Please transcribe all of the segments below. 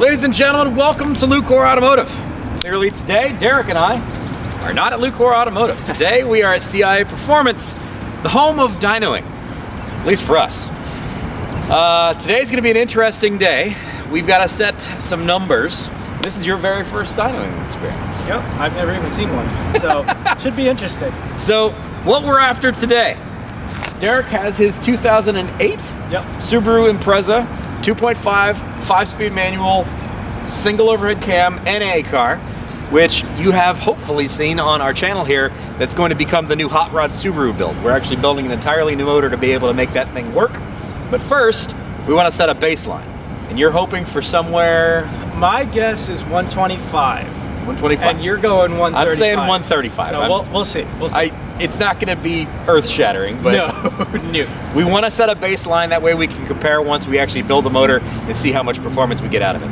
Ladies and gentlemen, welcome to Lucore Automotive. Clearly today, Derek and I are not at Lucore Automotive. Today we are at CIA Performance, the home of dynoing, at least for us. Today's gonna be an interesting day. We've got to set some numbers. This is your very first dynoing experience. Yep, I've never even seen one, so should be interesting. So what we're after today, Derek has his 2008 Subaru Impreza 2.5 5-speed manual single overhead cam NA car, which you have hopefully seen on our channel here. That's going to become the new Hot Rod Subaru build. We're actually building an entirely new motor to be able to make that thing work. But first, we want to set a baseline. And you're hoping for somewhere... My guess is 125. 125. And you're going 135. I'm saying 135. So we'll see. We'll see. It's not going to be earth-shattering, but no. We want to set a baseline. That way we can compare once we actually build the motor and see how much performance we get out of it.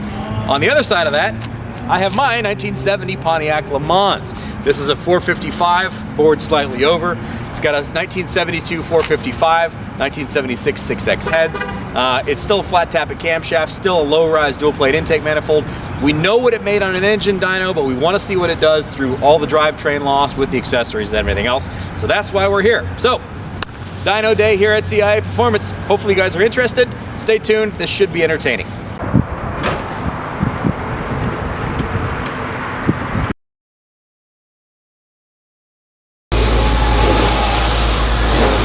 On the other side of that, I have my 1970 Pontiac LeMans. This is a 455, bored slightly over. It's got a 1972 455, 1976 6X heads. It's still a flat tappet camshaft, still a low-rise dual-plate intake manifold. We know what it made on an engine dyno, but we want to see what it does through all the drivetrain loss with the accessories and everything else. So that's why we're here. So, dyno day here at CIA Performance. Hopefully you guys are interested. Stay tuned. This should be entertaining.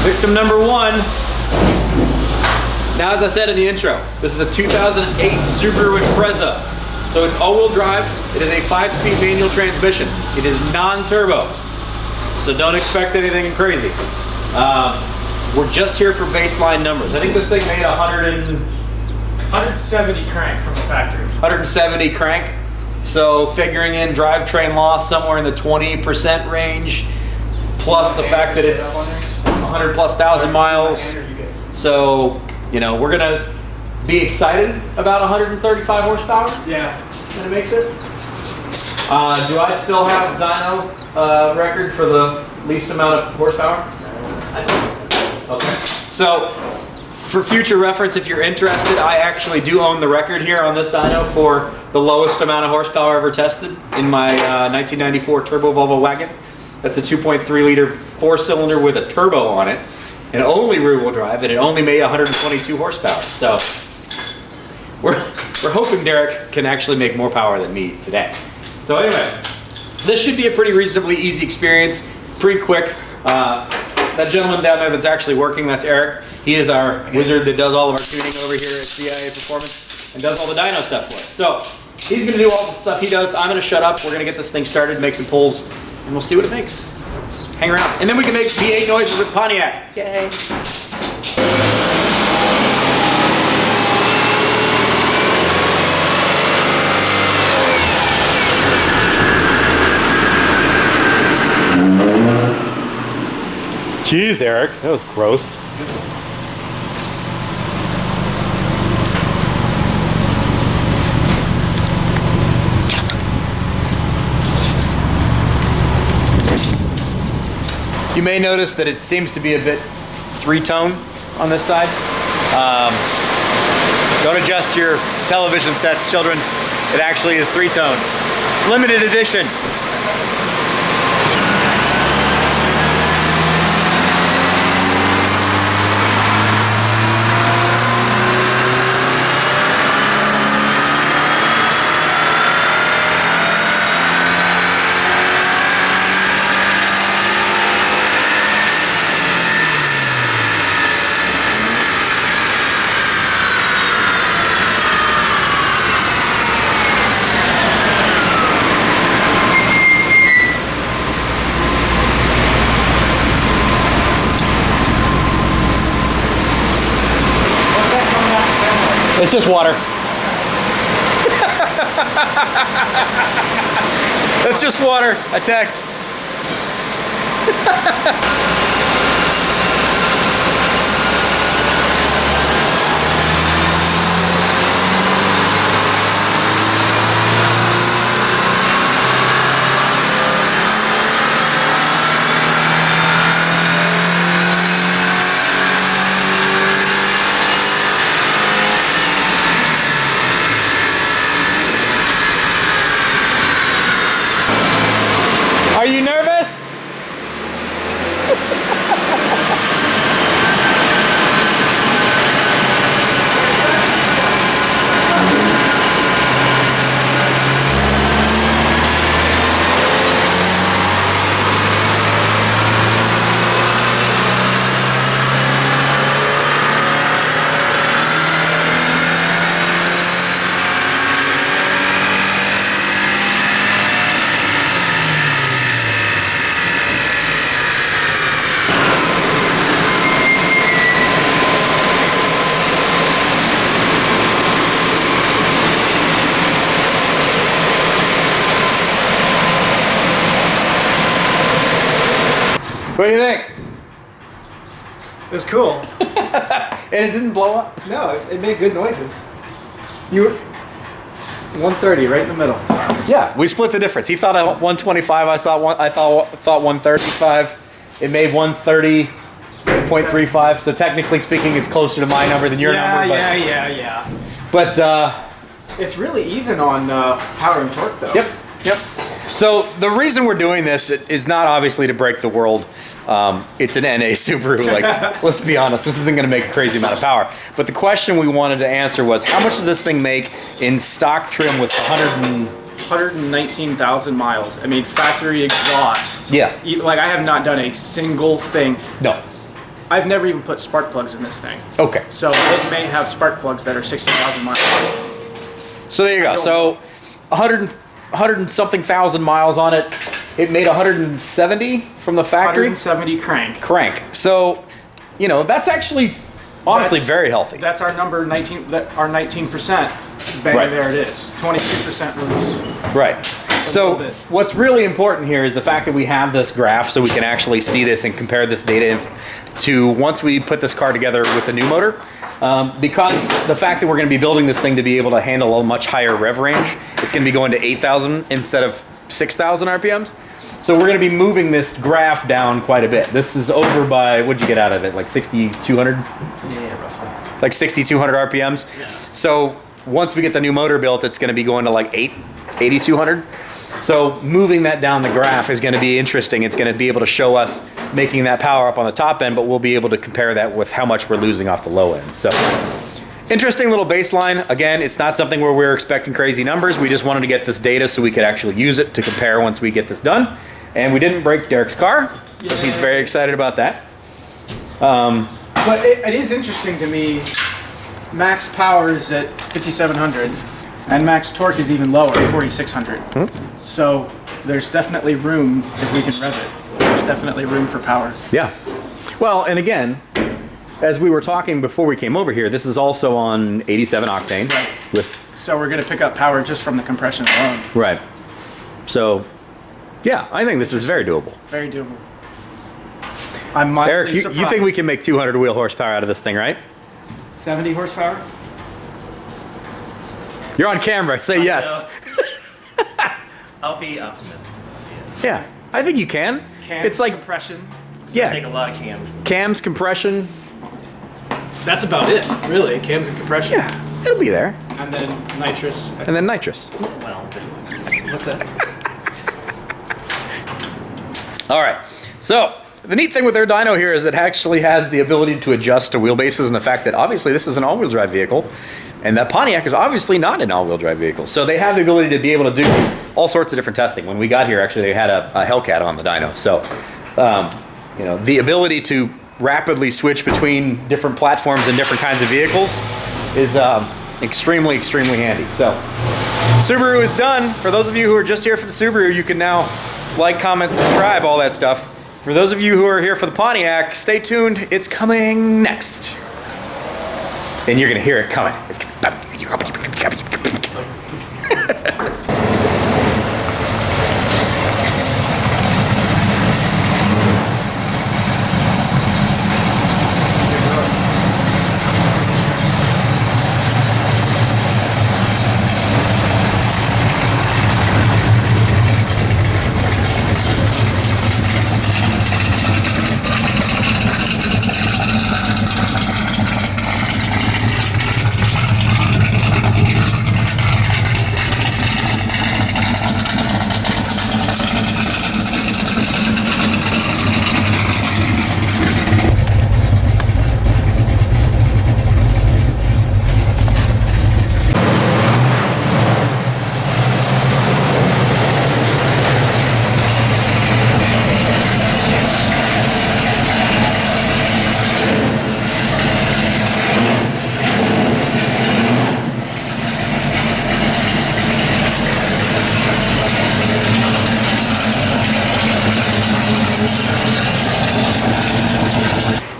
Victim number one. Now, as I said in the intro, this is a 2008 Subaru Impreza. So it's all-wheel drive. It is a 5-speed manual transmission. It is non-turbo. So don't expect anything crazy. We're just here for baseline numbers. I think this thing made 170 crank from the factory. 170 crank. So figuring in drivetrain loss somewhere in the 20% range, plus the fact that it's 100,000+ miles. So, you know, we're gonna be excited about 135 horsepower. Yeah. That makes it. Do I still have dyno record for the least amount of horsepower? I think so. Okay. So, for future reference, if you're interested, I actually do own the record here on this dyno for the lowest amount of horsepower ever tested in my 1994 turbo Volvo wagon. That's a 2.3 liter 4-cylinder with a turbo on it, and only rear-wheel drive, and it only made 122 horsepower. So we're hoping Derek can actually make more power than me today. So anyway, this should be a pretty reasonably easy experience, pretty quick. That gentleman down there that's actually working, that's Eric. He is our wizard that does all of our tuning over here at CIA Performance and does all the dyno stuff for us. So he's gonna do all the stuff he does. I'm gonna shut up. We're gonna get this thing started, make some pulls, and we'll see what it makes. Hang around. And then we can make V8 noises with Pontiac. Yay. Jeez, Eric, that was gross. You may notice that it seems to be a bit three-tone on this side. Don't adjust your television sets, children. It actually is three-tone. It's limited edition. It's just water. That's just water. I checked. What do you think? It was cool. And it didn't blow up? No, it made good noises. You were 130 right in the middle. Yeah, we split the difference. He thought 125. I thought 135. It made 130.35. So technically speaking, it's closer to my number than your number. But, Yeah. But It's really even on power and torque, though. Yep. So the reason we're doing this is not obviously to break the world. It's an NA Subaru. Like, let's be honest, this isn't going to make a crazy amount of power. But the question we wanted to answer was, how much does this thing make in stock trim with 119,000 miles. I mean, factory exhaust. Yeah. Like, I have not done a single thing. No. I've never even put spark plugs in this thing. Okay. So it may have spark plugs that are 60,000 miles. So there you go. So 100 and something thousand miles on it. It made 170 from the factory. 170 crank. So, you know, that's actually honestly very healthy. That's our number 19. Our 19%. Bang, Right. there it is. 22% was. Right. So little bit. what's really important here is the fact that we have this graph so we can actually see this and compare this data to once we put this car together with a new motor. Because the fact that we're going to be building this thing to be able to handle a much higher rev range, it's going to be going to 8,000 instead of 6,000 RPMs. So we're going to be moving this graph down quite a bit. This is over by, what'd you get out of it? Like 6,200? Yeah, roughly. Like 6,200 RPMs. Yeah. So once we get the new motor built, it's going to be going to like 8,200. So moving that down the graph is going to be interesting. It's going to be able to show us making that power up on the top end, but we'll be able to compare that with how much we're losing off the low end. So interesting little baseline. Again, it's not something where we're expecting crazy numbers. We just wanted to get this data so we could actually use it to compare once we get this done. And we didn't break Derek's car, so he's very excited about that. But it is interesting to me. Max power is at 5,700, and max torque is even lower, 4,600. So there's definitely room if we can rev it. There's definitely room for power. Yeah. Well, and again, as we were talking before we came over here, this is also on 87 octane. Right. With So we're going to pick up power just from the compression alone. right. So, yeah, I think this is very doable. Very doable. I'm mildly Eric, you surprised. think we can make 200 wheel horsepower out of this thing, right? 70 horsepower? You're on camera. Say yes. I'll be optimistic. Yeah, I think you can. It's like compression. It's gonna take yeah, a lot of cams. cams, compression. That's about it, really. Cams and compression. Yeah, it'll be there. And then nitrous. And then nitrous. Well, What's that? All right. So the neat thing with their dyno here is it actually has the ability to adjust to wheelbases and the fact that obviously this is an all-wheel drive vehicle and that Pontiac is obviously not an all-wheel drive vehicle. So they have the ability to be able to do all sorts of different testing. When we got here, actually, they had a Hellcat on the dyno. So, you know, the ability to rapidly switch between different platforms and different kinds of vehicles is extremely, extremely handy. So Subaru is done. For those of you who are just here for the Subaru, you can now like, comment, subscribe, all that stuff. For those of you who are here for the Pontiac, stay tuned. It's coming next. And you're going to hear it coming. It's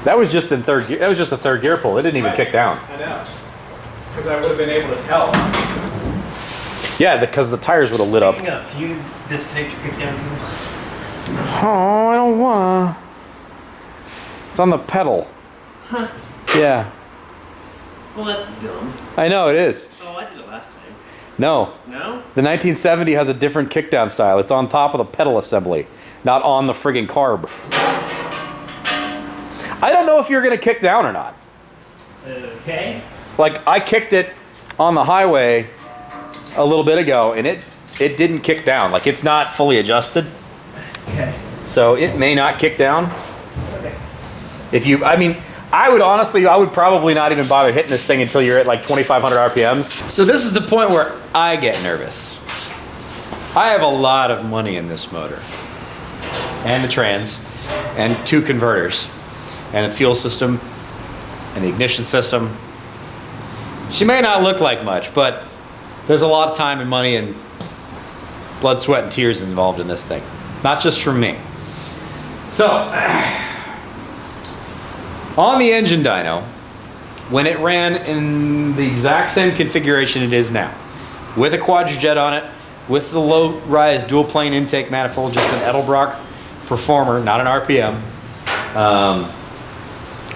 That was just in third gear. That was just a third gear pull. It didn't even kick down. I know. Because I would have been able to tell. Yeah, because the tires would have lit up. Speaking of, can you disconnect your kickdown gear? Oh, I don't wanna. It's on the pedal. Huh. Yeah. Well, that's dumb. I know, it is. Oh, I did it last time. No. No? The 1970 has a different kickdown style. It's on top of the pedal assembly, not on the friggin' carb. I don't know if you're gonna kick down or not. Okay. Like, I kicked it on the highway a little bit ago, and it didn't kick down. Like, it's not fully adjusted. Okay. So it may not kick down. Okay. If you, I mean, I would probably not even bother hitting this thing until you're at like 2,500 RPMs. So this is the point where I get nervous. I have a lot of money in this motor. And the trans, and 2 converters, and the fuel system, and the ignition system. She may not look like much, but there's a lot of time and money and blood, sweat, and tears involved in this thing. Not just from me. So, on the engine dyno, when it ran in the exact same configuration it is now, with a Quadrajet on it, with the low-rise dual-plane intake manifold, just an Edelbrock Performer, not an RPM,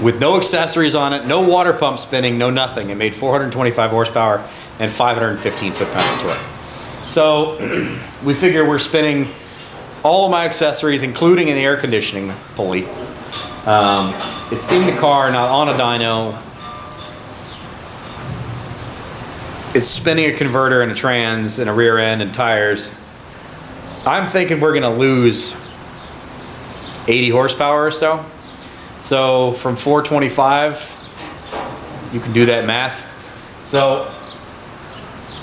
with no accessories on it, no water pump spinning, no nothing. It made 425 horsepower and 515 foot-pounds of torque. So we figure we're spinning all of my accessories, including an air conditioning pulley. It's in the car, not on a dyno. It's spinning a converter and a trans and a rear end and tires. I'm thinking we're gonna lose 80 horsepower or so. So from 425, you can do that math. So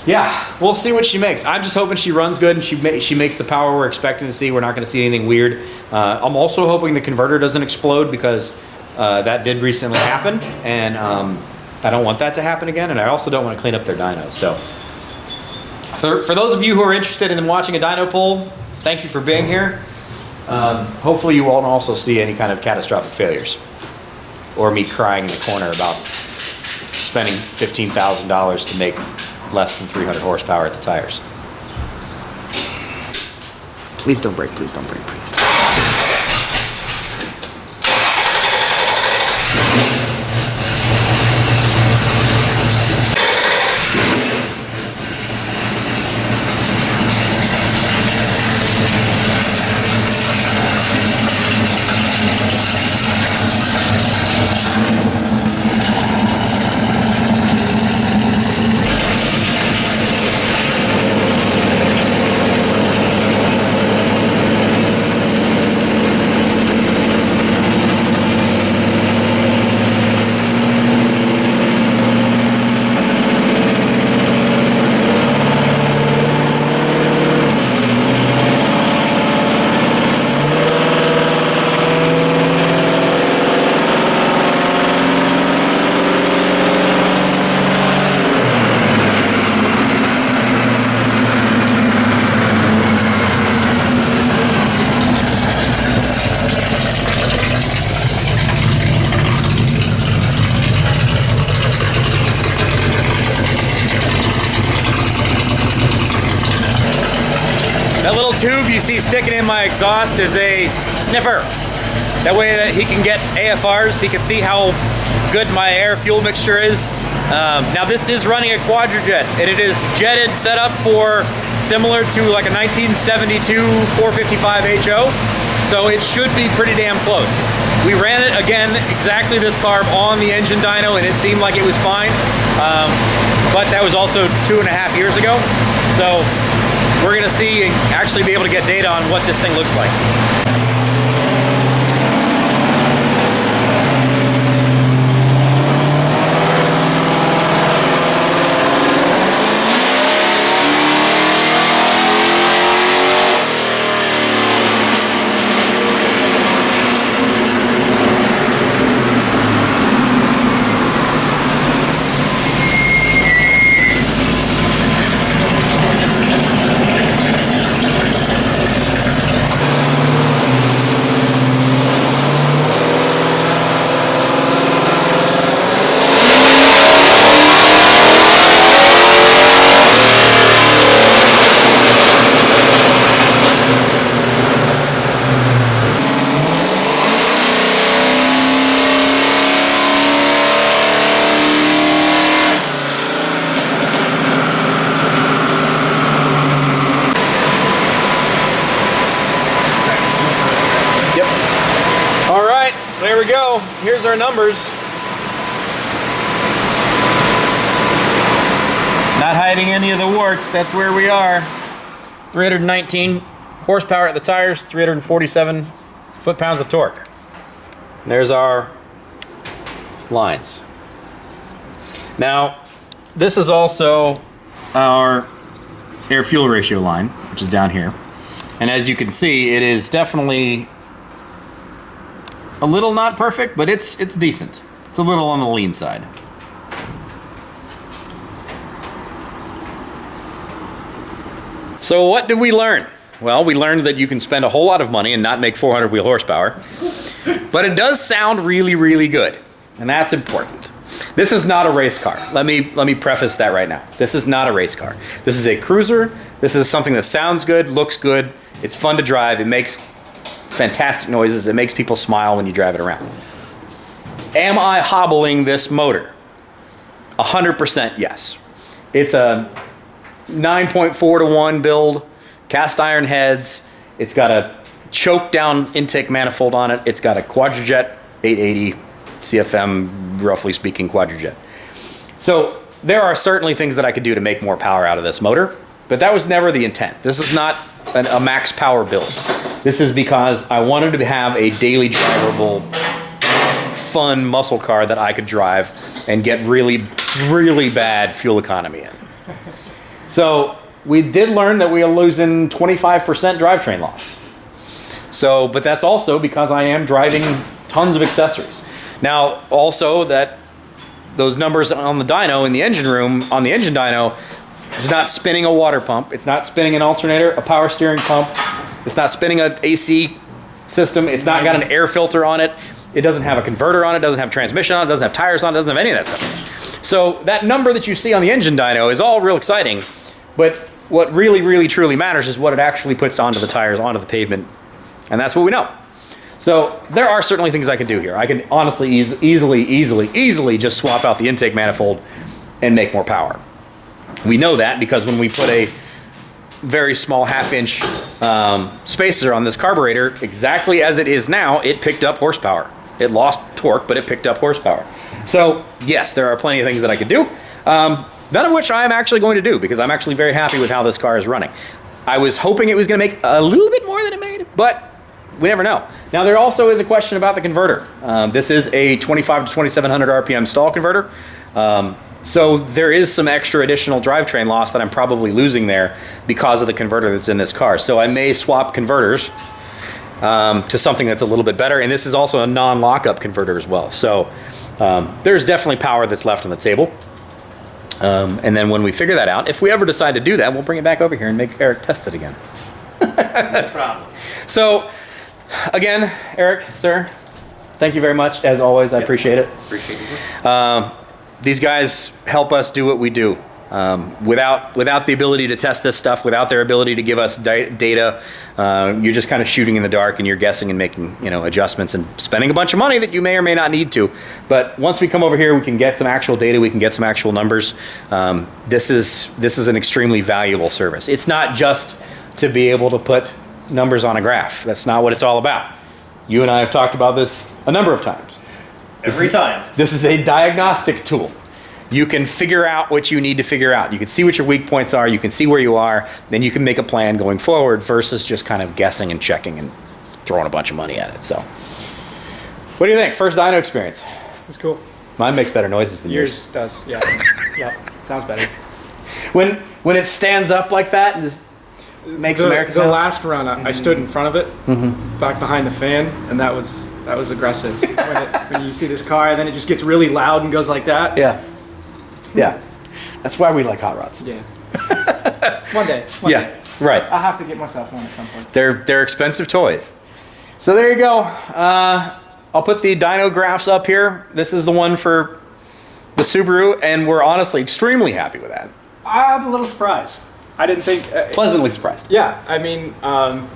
yeah, we'll see what she makes. I'm just hoping she runs good and she makes the power we're expecting to see. We're not going to see anything weird. I'm also hoping the converter doesn't explode because that did recently happen, and I don't want that to happen again. And I also don't want to clean up their dyno. So for those of you who are interested in watching a dyno pull, thank you for being here. Hopefully you won't also see any kind of catastrophic failures or me crying in the corner about spending $15,000 to make less than 300 horsepower at the tires. Please don't break, please don't break, please don't. That little tube you see sticking in my exhaust is a sniffer. That way that he can get AFRs, he can see how good my air-fuel mixture is. Now this is running a Quadrajet, and it is jetted, set up for similar to like a 1972 455 HO, so it should be pretty damn close. We ran it again, exactly this carb on the engine dyno, and it seemed like it was fine, but that was also 2.5 years ago, so we're gonna see and actually be able to get data on what this thing looks like. go. Here's our numbers. Not hiding any of the warts. That's where we are. 319 horsepower at the tires, 347 foot-pounds of torque. There's our lines. Now, this is also our air-fuel ratio line, which is down here. And as you can see, it is definitely a little not perfect, but it's decent. It's a little on the lean side. So what did we learn? Well, we learned that you can spend a whole lot of money and not make 400 wheel horsepower, but it does sound really, really good, and that's important. This is not a race car. Let me preface that right now. This is not a race car. This is a cruiser. This is something that sounds good, looks good. It's fun to drive. It makes fantastic noises. It makes people smile when you drive it around. Am I hobbling this motor? 100% yes. It's a 9.4 to 1 build, cast iron heads. It's got a choke down intake manifold on it. It's got a Quadrajet 880 CFM, roughly speaking, Quadrajet. So there are certainly things that I could do to make more power out of this motor, but that was never the intent. This is not a max power build. This is because I wanted to have a daily drivable, fun muscle car that I could drive and get really, really bad fuel economy in. So we did learn that we are losing 25% drivetrain loss. So, but that's also because I am driving tons of accessories. Now, also that those numbers on the dyno in the engine room, on the engine dyno, is not spinning a water pump. It's not spinning an alternator, a power steering pump. It's not spinning an AC system. It's not got an air filter on it. It doesn't have a converter on it. Doesn't have transmission on it. Doesn't have tires on it. Doesn't have any of that stuff. So that number that you see on the engine dyno is all real exciting, but what really, really, truly matters is what it actually puts onto the tires, onto the pavement, and that's what we know. So there are certainly things I can do here. I can honestly easily just swap out the intake manifold and make more power. We know that because when we put a very small half-inch spacer on this carburetor, exactly as it is now, it picked up horsepower. It lost torque, but it picked up horsepower. So yes, there are plenty of things that I could do, none of which I'm actually going to do because I'm actually very happy with how this car is running. I was hoping it was going to make a little bit more than it made, but we never know. Now there also is a question about the converter. This is a 25 to 2700 RPM stall converter. So there is some extra additional drivetrain loss that I'm probably losing there because of the converter that's in this car. So I may swap converters to something that's a little bit better. And this is also a non-lockup converter as well. So there's definitely power that's left on the table. And then when we figure that out, if we ever decide to do that, we'll bring it back over here and make Eric test it again. No problem. So again, Eric, sir, thank you very much. As always, I appreciate it. Appreciate it. These guys help us do what we do. Without the ability to test this stuff, without their ability to give us data, you're just kind of shooting in the dark and you're guessing and making adjustments and spending a bunch of money that you may or may not need to. But once we come over here, we can get some actual data, we can get some actual numbers. This is an extremely valuable service. It's not just to be able to put numbers on a graph. That's not what it's all about. You and I have talked about this a number of times. Every time. This is a diagnostic tool. You can figure out what you need to figure out. You can see what your weak points are. You can see where you are. Then you can make a plan going forward versus just kind of guessing and checking and throwing a bunch of money at it. So, what do you think? First dyno experience. It's cool. Mine makes better noises than yours. Yours does, yeah. Yeah, sounds better. When it stands up like that and just makes American sounds. The last run, I stood in front of it, back behind the fan, and that was aggressive. when you see this car, then it just gets really loud and goes like that. Yeah. Yeah. That's why we like hot rods. Yeah. One day. Right. I'll have to get myself one at some point. They're expensive toys. So there you go. I'll put the dyno graphs up here. This is the one for the Subaru, and we're honestly extremely happy with that. I'm a little surprised. I didn't think... Pleasantly surprised. Yeah, I mean,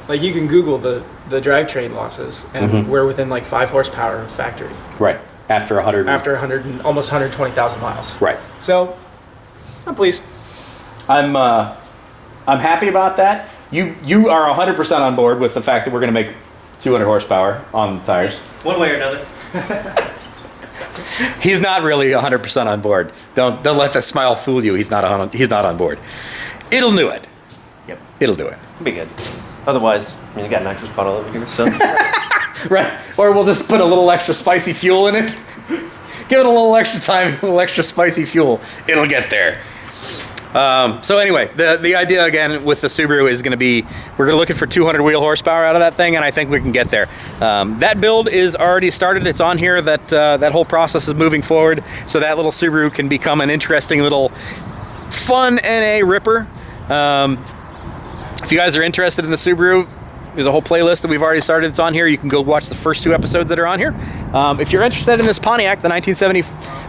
like you can Google the drivetrain losses, and we're within like 5 horsepower of factory. Right. After 100. After 100 and almost 120,000 miles. Right. So, I'm pleased. I'm happy about that. You are 100% on board with the fact that we're going to make 200 horsepower on the tires. One way or another. He's not really 100% on board. Don't let that smile fool you. He's not on board. It'll do it. Yep. It'll do it. It'll be good. Otherwise, I mean, you got nitrous bottle over here, so. Right. Or we'll just put a little extra spicy fuel in it. Give it a little extra time, a little extra spicy fuel. It'll get there. So anyway, the idea again with the Subaru is going to be, we're looking for 200 wheel horsepower out of that thing, and I think we can get there. That build is already started. It's on here. That whole process is moving forward, so that little Subaru can become an interesting little fun NA ripper. If you guys are interested in the Subaru, there's a whole playlist that we've already started. It's on here. You can go watch the first 2 episodes that are on here. If you're interested in this Pontiac, the 1970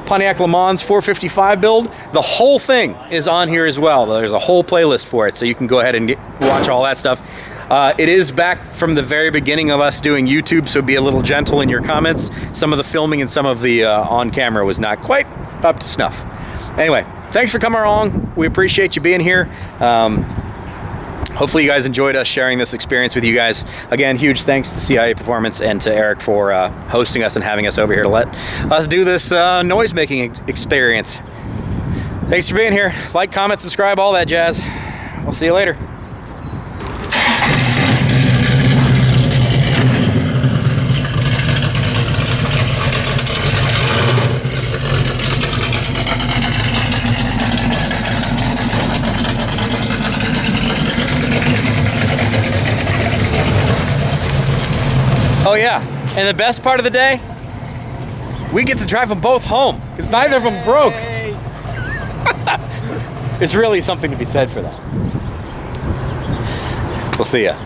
Pontiac LeMans 455 build, the whole thing is on here as well. There's a whole playlist for it, so you can go ahead and watch all that stuff. It is back from the very beginning of us doing YouTube, so be a little gentle in your comments. Some of the filming and some of the on-camera was not quite up to snuff. Anyway, thanks for coming along. We appreciate you being here. Hopefully you guys enjoyed us sharing this experience with you guys. Again, huge thanks to CIA Performance and to Eric for hosting us and having us over here to let us do this noise-making experience. Thanks for being here. Like, comment, subscribe, all that jazz. We'll see you later. Oh yeah, and the best part of the day, we get to drive them both home, because neither of them broke. It's really something to be said for that. We'll see ya.